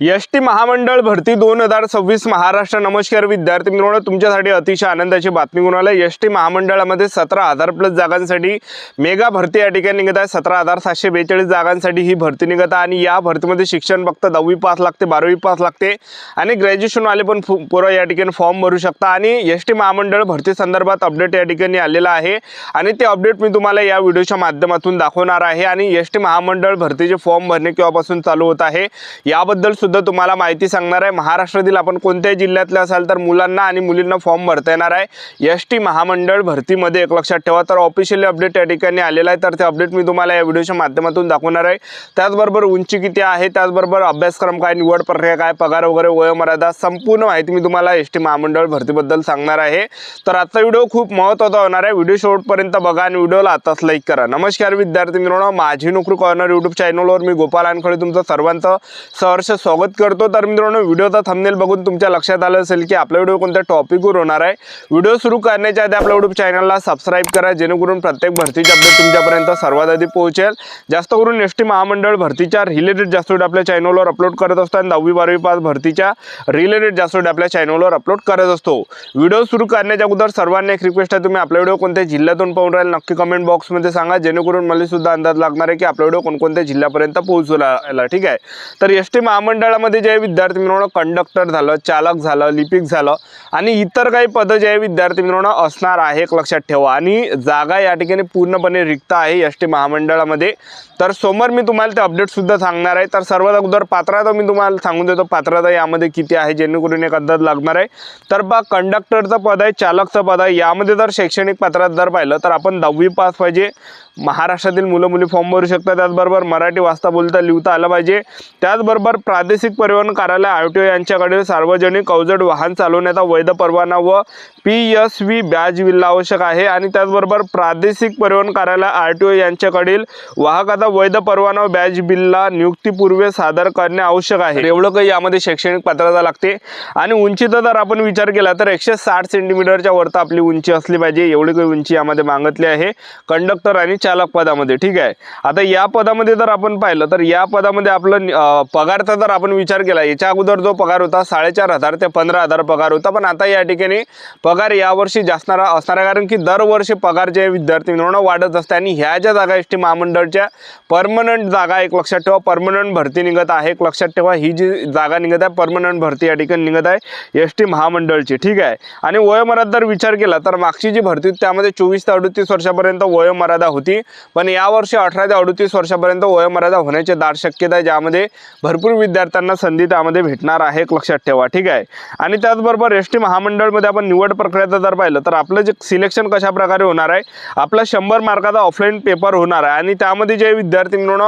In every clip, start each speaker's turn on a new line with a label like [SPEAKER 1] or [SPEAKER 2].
[SPEAKER 1] ST महामंडळ भरती 2026 महाराष्ट्र। नमस्कार विद्यार्थी मित्रांनो, तुमच्यासाठी अतिशय आनंदाची बातमी घेऊन आली। एसटी महामंडळामध्ये 17,000 प्लस जागांसाठी मेगा भरती या ठिकाणी निघत आहे। 17,742 जागांसाठी ही भरती निघत आहे आणि या भरतीमध्ये शिक्षण फक्त 10वी पास लागते, 12वी पास लागते आणि ग्रॅज्युएशन वाले पण पूर्ण या ठिकाणी फॉर्म भरू शकता। आणि एसटी महामंडळ भरती संदर्भात अपडेट या ठिकाणी आलेला आहे आणि ते अपडेट मी तुम्हाला या व्हिडिओच्या माध्यमातून दाखवणार आहे। आणि एसटी महामंडळ भरतीचे फॉर्म भरणे केव्हापासून चालू होत आहे याबद्दल सुद्धा तुम्हाला माहिती सांगणार आहे। महाराष्ट्रातील आपण कोणत्याही जिल्ह्यातले असाल तर मुलांना आणि मुलींना फॉर्म भरता येणार आहे एसटी महामंडळ भरतीमध्ये। एक लक्षात ठेवा, तर ऑफिशियली अपडेट या ठिकाणी आलेला आहे, तर ते अपडेट मी तुम्हाला या व्हिडिओच्या माध्यमातून दाखवणार आहे। त्याचबरोबर उंची किती आहे, त्याचबरोबर अभ्यासक्रम काय, निवड प्रक्रिया काय, पगार वगैरे, वयोमर्यादा, संपूर्ण माहिती मी तुम्हाला एसटी महामंडळ भरतीबद्दल सांगणार आहे। तर आजचा व्हिडिओ खूप महत्त्वाचा होणार आहे, व्हिडिओ शेवटपर्यंत बघा आणि व्हिडिओला आताच लाईक करा। नमस्कार विद्यार्थी मित्रांनो, माझी नोकरी कॉर्नर यूट्यूब चॅनलवर मी गोपाल अनखळे तुमचं सर्वांचं सहर्ष स्वागत करतो। तर मित्रांनो, व्हिडिओचा थंबनेल बघून तुमच्या लक्षात आलं असेल की आपला व्हिडिओ कोणत्या टॉपिकवर होणार आहे। व्हिडिओ सुरू करण्याच्या आधी आपल्या यूट्यूब चॅनलला सबस्क्राइब करा, जेणेकरून प्रत्येक भरतीचे अपडेट तुमच्यापर्यंत सर्वात आधी पोहोचेल। जास्त करून एसटी महामंडळ भरतीच्या रिलेटेड जास्त व्हिडिओ आपल्या चॅनलवर अपलोड करत असतो आणि 10वी 12वी पास भरतीच्या रिलेटेड जास्त व्हिडिओ आपल्या चॅनलवर अपलोड करत असतो। व्हिडिओ सुरू करण्याच्या अगोदर सर्वांना एक रिक्वेस्ट आहे, तुम्ही आपला व्हिडिओ कोणत्या जिल्ह्यातून पाहून राहील नक्की कमेंट बॉक्समध्ये सांगा, जेणेकरून मला सुद्धा अंदाज लागणार आहे की आपला व्हिडिओ कोणकोणत्या जिल्ह्यापर्यंत पोहोचला। ठीक आहे, तर एसटी महामंडळामध्ये जे विद्यार्थी मित्रांनो कंडक्टर झालं, चालक झालं, लिपिक झालं आणि इतर काही पदं जे विद्यार्थी मित्रांनो असणार आहे, एक लक्षात ठेवा। आणि जागा या ठिकाणी पूर्णपणे रिक्त आहे एसटी महामंडळामध्ये। तर समोर मी तुम्हाला ते अपडेट सुद्धा सांगणार आहे। तर सर्वात अगोदर पात्रता मी तुम्हाला सांगून देतो, पात्रता यामध्ये किती आहे, जेणेकरून एक अंदाज लागणार आहे। तर बा कंडक्टरचं पद आहे, चालकचं पद आहे, यामध्ये जर शैक्षणिक पात्रता जर पाहिलं तर आपण 10वी पास पाहिजे। महाराष्ट्रातील मुलं मुली फॉर्म भरू शकतात। त्याचबरोबर मराठी वाचता बोलता लिहिता आलं पाहिजे। त्याचबरोबर प्रादेशिक परिवहन कार्यालय आरटीओ यांच्याकडे सार्वजनिक अवजड वाहन चालवण्याचा वैध परवाना व PSV बॅज बिल्ला आवश्यक आहे। आणि त्याचबरोबर प्रादेशिक परिवहन कार्यालय आरटीओ यांच्याकडील वाहकाचा वैध परवाना व बॅज बिल्ला नियुक्तीपूर्वी सादर करणे आवश्यक आहे। एवढं काही यामध्ये शैक्षणिक पात्रता लागते। आणि उंचीचा जर आपण विचार केला तर 160 सेंटीमीटरच्या वरती आपली उंची असली पाहिजे, एवढी काही उंची यामध्ये मागितली आहे कंडक्टर आणि चालक पदामध्ये। ठीक आहे, आता या पदामध्ये जर आपण पाहिलं तर या पदामध्ये आपलं पगारचा जर आपण विचार केला, याच्या अगोदर जो पगार होता 4,500 ते 15,000 पगार होता, पण आता या ठिकाणी पगार यावर्षी जास्त असणार आहे, कारण की दरवर्षी पगार जे विद्यार्थी मित्रांनो वाढत असते। आणि ह्या ज्या जागा एसटी महामंडळच्या परमनंट जागा, एक लक्षात ठेवा, परमनंट भरती निघत आहे। एक लक्षात ठेवा, ही जी जागा निघत आहे परमनंट भरती या ठिकाणी निघत आहे एसटी महामंडळची। ठीक आहे, आणि वयोमर्यादा जर विचार केला तर मागची जी भरती होती त्यामध्ये 24 ते 38 वर्षापर्यंत वयोमर्यादा होती, पण यावर्षी 18 ते 38 वर्षापर्यंत वयोमर्यादा होण्याची दाट शक्यता आहे, ज्यामध्ये भरपूर विद्यार्थ्यांना संधी त्यामध्ये भेटणार आहे, एक लक्षात ठेवा। ठीक आहे, आणि त्याचबरोबर एसटी महामंडळमध्ये आपण निवड प्रक्रियेचं जर पाहिलं तर आपलं जे सिलेक्शन कशा प्रकारे होणार आहे, आपला 100 मार्काचा ऑफलाईन पेपर होणार आहे आणि त्यामध्ये जे विद्यार्थी मिळून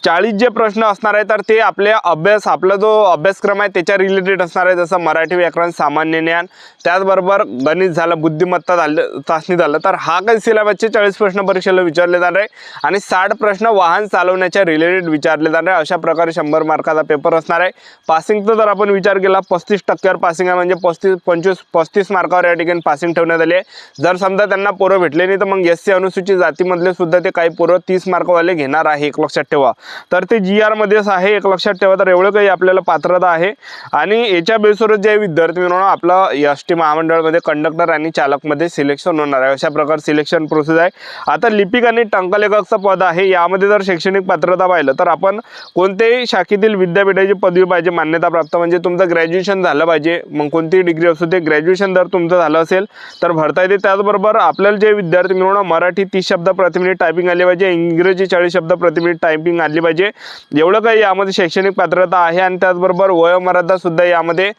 [SPEAKER 1] 40 जे प्रश्न असणार आहे तर ते आपल्या आपला जो अभ्यासक्रम आहे त्याच्या रिलेटेड असणार आहे, जसं मराठी व्याकरण, सामान्य ज्ञान, त्याचबरोबर गणित झालं, बुद्धिमत्ता झालं, चाचणी झालं, तर हा काही सिलेबसचे 40 प्रश्न परीक्षेला विचारले जाणार आहे आणि 60 प्रश्न वाहन चालवण्याच्या रिलेटेड विचारले जाणार आहे। अशा प्रकारे 100 मार्काचा पेपर असणार आहे। पासिंगचा जर आपण विचार केला 35% पासिंग आहे, म्हणजे 35 मार्कावर या ठिकाणी पासिंग ठेवण्यात आले आहे। जर समजा त्यांना पोरं भेटले नाही तर मग SC अनुसूचित जातीमधले सुद्धा ते काही पोरं 30 मार्कवाले घेणार आहे, एक लक्षात ठेवा। तर ते GR मध्येच आहे, एक लक्षात ठेवा। तर एवढं काही आपल्याला पात्रता आहे आणि याच्या बेसवरच जे विद्यार्थी मिळून आपलं एसटी महामंडळमध्ये कंडक्टर आणि चालकमध्ये सिलेक्शन होणार आहे। अशा प्रकारे सिलेक्शन प्रोसेस आहे। आता लिपिक आणि टंकलेखकचं पद आहे, यामध्ये जर शैक्षणिक पात्रता पाहिलं तर आपण कोणत्याही शाखेतील विद्यापीठाची पदवी पाहिजे मान्यता प्राप्त, म्हणजे तुमचं ग्रॅज्युएशन झालं पाहिजे, मग कोणतीही डिग्री असू दे, ग्रॅज्युएशन जर तुमचं झालं असेल तर भरता येते। त्याचबरोबर आपल्याला जे विद्यार्थी मिळून मराठी 30 शब्द प्रति मिनिट टायपिंग आली पाहिजे, इंग्रजी 40 शब्द प्रति मिनिट टायपिंग आली पाहिजे, एवढं काही यामध्ये शैक्षणिक पात्रता आहे। आणि त्याचबरोबर वयोमर्यादा सुद्धा यामध्ये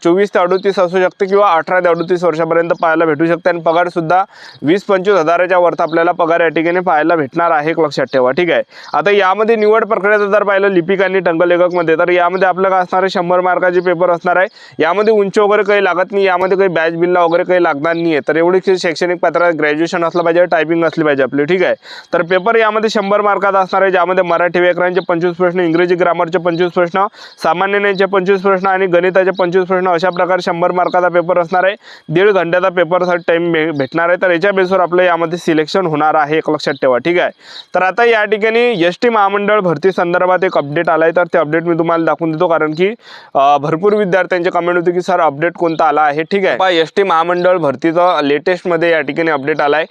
[SPEAKER 1] 24 ते 38 असू शकते किंवा 18 ते 38 वर्षापर्यंत पाहायला भेटू शकते आणि पगार सुद्धा 20-25 हजाराच्या वरती आपल्याला पगार या ठिकाणी पाहायला भेटणार आहे, एक लक्षात ठेवा। ठीक आहे, आता यामध्ये निवड प्रक्रियेचं जर पाहिलं लिपिक आणि टंकलेखक मध्ये, तर यामध्ये आपलं काय असणार आहे, 100 मार्काचे पेपर असणार आहे। यामध्ये उंची वगैरे काही लागत नाही, यामध्ये काही बॅच बिल्ला वगैरे काही लागणार नाही आहे। तर एवढी शैक्षणिक पात्रता ग्रॅज्युएशन असलं पाहिजे, टायपिंग असली पाहिजे आपली। ठीक आहे, तर पेपर यामध्ये 100 मार्काचा असणार आहे, ज्यामध्ये मराठी व्याकरणाचे 25 प्रश्न, इंग्रजी ग्रामरचे 25 प्रश्न, सामान्य ज्ञानाचे 25 प्रश्न आणि गणिताचे 25 प्रश्न, अशा प्रकारे 100 मार्काचा पेपर असणार आहे। 1.5 घंट्याचा पेपरसाठी टाइम भेटणार आहे। तर याच्या बेसवर आपलं यामध्ये सिलेक्शन होणार आहे, एक लक्षात लक्षात ठेवा, ठीक आहे। तर आता या ठिकाणी एस टी महामंडळ भरती संदर्भात एक अपडेट आलाय, तर ते अपडेट मी तुम्हाला दाखवून देतो, कारण की भरपूर विद्यार्थ्यांचे कमेंट होते की सर अपडेट कोणता आला आहे, ठीक आहे। एस टी महामंडळ भरतीचा लेटेस्टमध्ये या ठिकाणी अपडेट आलाय।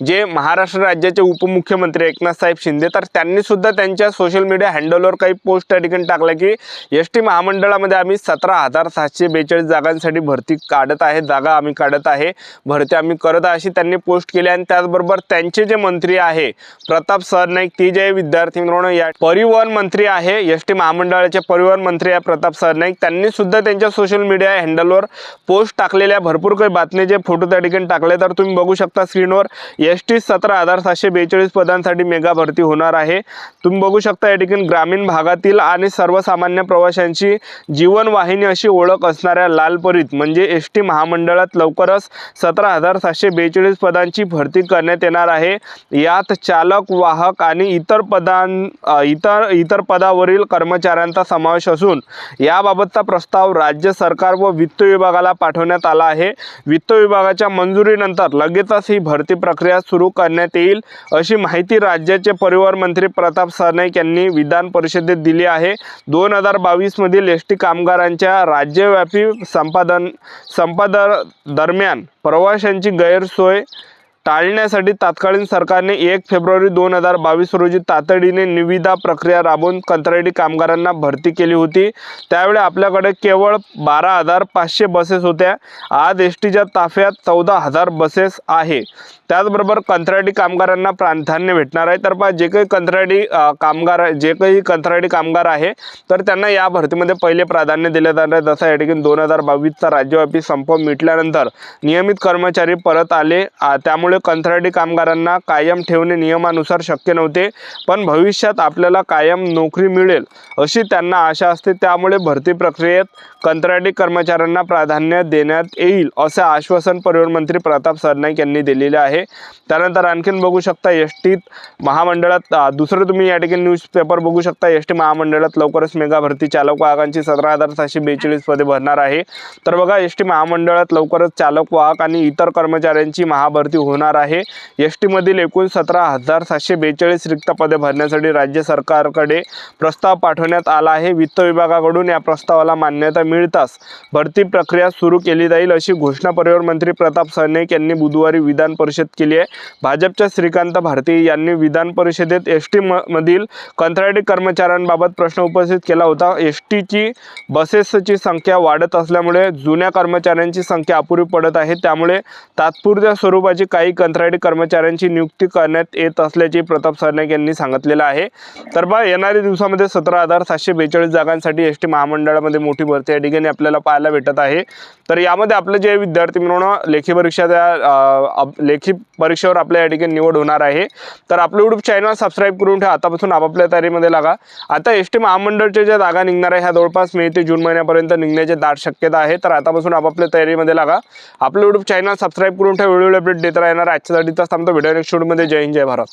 [SPEAKER 1] जे महाराष्ट्र राज्याचे उपमुख्यमंत्री एकनाथ साहेब शिंदे, तर त्यांनी सुद्धा त्यांच्या सोशल मीडिया हँडलवर काही पोस्ट या ठिकाणी टाकल्या की एस टी महामंडळामध्ये आम्ही 17,742 जागांसाठी भरती काढत आहे, जागा आम्ही काढत आहे, भरती आम्ही करत आहे, अशी त्यांनी पोस्ट केली। आणि त्याचबरोबर त्यांचे जे मंत्री आहे प्रताप सरनाईक, ती जे विद्यार्थी मित्रांनो या परिवहन मंत्री आहे, एस टी महामंडळाचे परिवहन मंत्री आहे प्रताप सरनाईक, त्यांनी सुद्धा त्यांच्या सोशल मीडिया हँडलवर पोस्ट टाकलेल्या भरपूर काही बातमीचे फोटो त्या ठिकाणी टाकले। तर तुम्ही बघू शकता स्क्रीनवर एस टी 17,742 पदांसाठी मेगा भरती होणार आहे। तुम्ही बघू शकता या ठिकाणी ग्रामीण भागातील आणि सर्वसामान्य प्रवाशांची जीवनवाहिनी अशी ओळख असणाऱ्या लालपरीत म्हणजे एस टी महामंडळात लवकरच 17,742 पदांची भरती करण्यात येणार आहे। यात चालक, वाहक आणि इतर पदावरील कर्मचाऱ्यांचा समावेश असून याबाबतचा प्रस्ताव राज्य सरकार व वित्त विभागाला पाठवण्यात आला आहे। वित्त विभागाच्या मंजुरीनंतर लगेचच ही भरती प्रक्रिया सुरू करण्यात येईल, अशी माहिती राज्याचे परिवहन मंत्री प्रताप सरनाईक यांनी विधान परिषदेत दिली आहे। 2022 मधील एस टी कामगारांच्या राज्यव्यापी दरम्यान प्रवाशांची गैरसोय टाळण्यासाठी तत्कालीन सरकारने 1 फेब्रुवारी 2022 रोजी तातडीने निविदा प्रक्रिया राबवून कंत्राटी कामगारांना भरती केली होती। त्यावेळी आपल्याकडे केवळ 12,500 बसेस होत्या। आज एस टीच्या ताफ्यात 14,000 बसेस आहे। त्याचबरोबर कंत्राटी कामगारांना प्राधान्य भेटणार आहे। तर जे काही कंत्राटी कामगार आहे तर त्यांना या भरतीमध्ये पहिले प्राधान्य दिले जाणार आहे। जसं या ठिकाणी 2022चा राज्यव्यापी संप मिटल्यानंतर नियमित कर्मचारी परत आले, त्यामुळे कंत्राटी कामगारांना कायम ठेवणे नियमानुसार शक्य नव्हते, पण भविष्यात आपल्याला कायम नोकरी मिळेल अशी त्यांना आशा असते, त्यामुळे भरती प्रक्रियेत कंत्राटी कर्मचाऱ्यांना प्राधान्य देण्यात येईल असे आश्वासन परिवहन मंत्री प्रताप सरनाईक यांनी दिलेले आहे। त्यानंतर आणखीन बघू शकता एस टी महामंडळात दुसरं तुम्ही या ठिकाणी न्यूजपेपर बघू शकता, एस टी महामंडळात लवकरच मेगा भरती चालक वाहकांची 17,742 पदे भरणार आहे। तर बघा एस टी महामंडळात लवकरच चालक वाहक आणि इतर कर्मचाऱ्यांची महाभरती होणार आहे। एस टी मधील एकूण 17,742 रिक्त पदे भरण्यासाठी राज्य सरकारकडे प्रस्ताव पाठवण्यात आला आहे। वित्त विभागाकडून या प्रस्तावाला मान्यता मिळताच भरती प्रक्रिया सुरू केली जाईल, अशी घोषणा परिवहन मंत्री प्रताप सरनाईक यांनी बुधवारी विधान परिषद केली आहे। भाजपच्या श्रीकांत भारती यांनी विधान परिषदेत एस टी मधील कंत्राटी कर्मचाऱ्यांबाबत प्रश्न उपस्थित केला होता। एस टीची बसेसची संख्या वाढत असल्यामुळे जुन्या कर्मचाऱ्यांची संख्या अपुरी पडत आहे, त्यामुळे तात्पुरत्या स्वरूपाची काही कंत्राटी कर्मचाऱ्यांची नियुक्ती करण्यात येत असल्याचे प्रताप सरनाईक यांनी सांगितलेलं आहे। तर येणाऱ्या दिवसामध्ये 17,742 जागांसाठी एस टी महामंडळामध्ये मोठी भरती या ठिकाणी आपल्याला पाहायला भेटत आहे। तर यामध्ये आपले जे विद्यार्थी मिळवणं लेखी परीक्षेवर आपल्या या ठिकाणी निवड होणार आहे। तर आपलं यूट्यूब चॅनल सबस्क्राईब करून ठेवा, आतापासून आपापल्या तयारीमध्ये लागा। आता एस टी महामंडळच्या ज्या जागा निघणार आहे ह्या जवळपास मे ते जून महिन्यापर्यंत निघण्याची दाट शक्यता आहे। तर आतापासून आपापल्या तयारीमध्ये लागा, आपलं यूट्यूब चॅनल सबस्क्राईब करून ठेवा, व्हिडिओ अपडेट देत राहणार। आजच्यासाठी थांबतो, व्हिडिओ नेक्स्ट व्हिडिओमध्ये। जय हिंद, जय भारत।